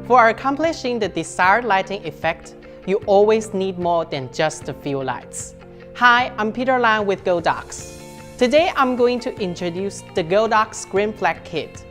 For accomplishing the desired lighting effect, you always need more than just a few lights. Hi, I'm Peter Lan with Godox. Today I'm going to introduce the Godox Scrim Flag kit.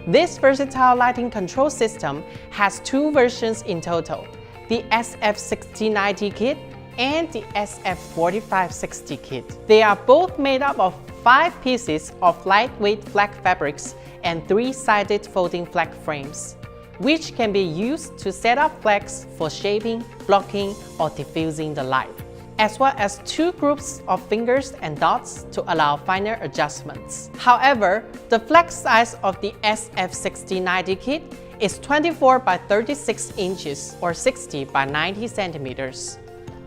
This versatile lighting control system has two versions in total, the SF6090 kit and the SF4560 kit. They are both made up of 5 pieces of lightweight flag fabrics and 3-sided folding flag frames, which can be used to set up flags for shaping, blocking, or diffusing the light, as well as 2 groups of fingers and dots to allow finer adjustments. However, the flag size of the SF6090 kit is 24 by 36 inches or 60 by 90 centimeters,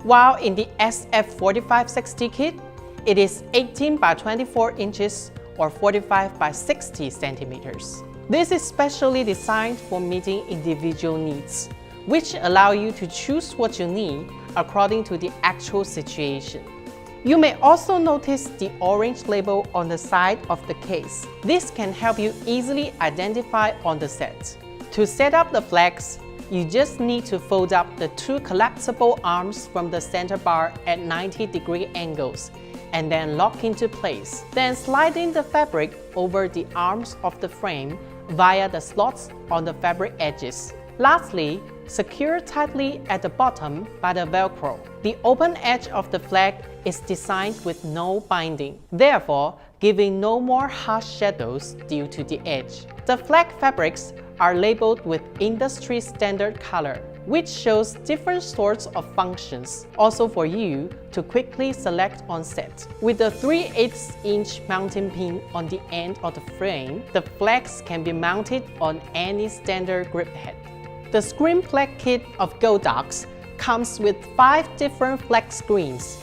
while in the SF4560 kit, it is 18 by 24 inches or 45 by 60 centimeters. This is specially designed for meeting individual needs, which allow you to choose what you need according to the actual situation. You may also notice the orange label on the side of the case. This can help you easily identify on the set. To set up the flags, you just need to fold up the 2 collapsible arms from the center bar at 90-degree angles and then lock into place. Then sliding the fabric over the arms of the frame via the slots on the fabric edges. Lastly, secure tightly at the bottom by the Velcro. The open edge of the flag is designed with no binding, therefore giving no more harsh shadows due to the edge. The flag fabrics are labeled with industry standard color, which shows different sorts of functions, also for you to quickly select on set. With a 3/8-inch mounting pin on the end of the frame, the flags can be mounted on any standard grip head. The Scrim Flag kit of Godox comes with 5 different flag screens,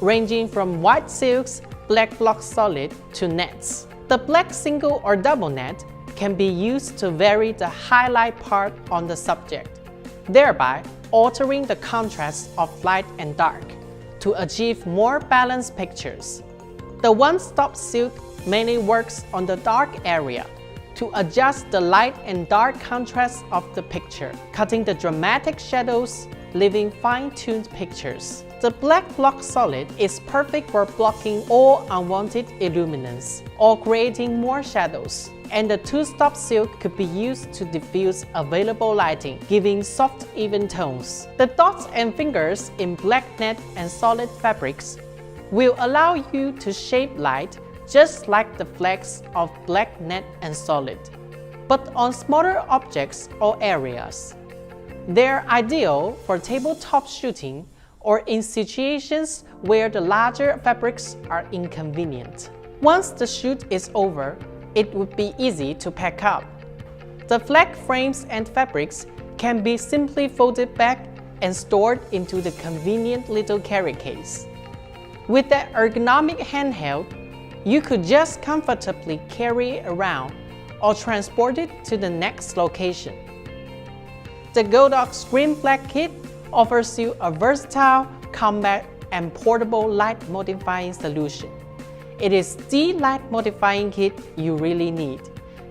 ranging from white silks, black block solid, to nets. The black single or double net can be used to vary the highlight part on the subject, thereby altering the contrast of light and dark to achieve more balanced pictures. The one-stop silk mainly works on the dark area to adjust the light and dark contrast of the picture, cutting the dramatic shadows, leaving fine-tuned pictures. The black block solid is perfect for blocking all unwanted illuminance or creating more shadows, and the 2-stop silk could be used to diffuse available lighting, giving soft, even tones. The dots and fingers in black net and solid fabrics will allow you to shape light just like the flags of black net and solid, but on smaller objects or areas. They're ideal for tabletop shooting or in situations where the larger fabrics are inconvenient. Once the shoot is over, it would be easy to pack up. The flag frames and fabrics can be simply folded back and stored into the convenient little carry case. With that ergonomic handheld, you could just comfortably carry it around or transport it to the next location. The Godox Scrim Flag kit offers you a versatile, compact, and portable light modifying solution. It is the light modifying kit you really need,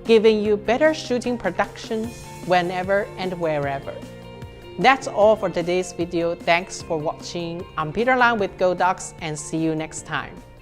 giving you better shooting production whenever and wherever. That's all for today's video. Thanks for watching. I'm Peter Lan with Godox, and see you next time.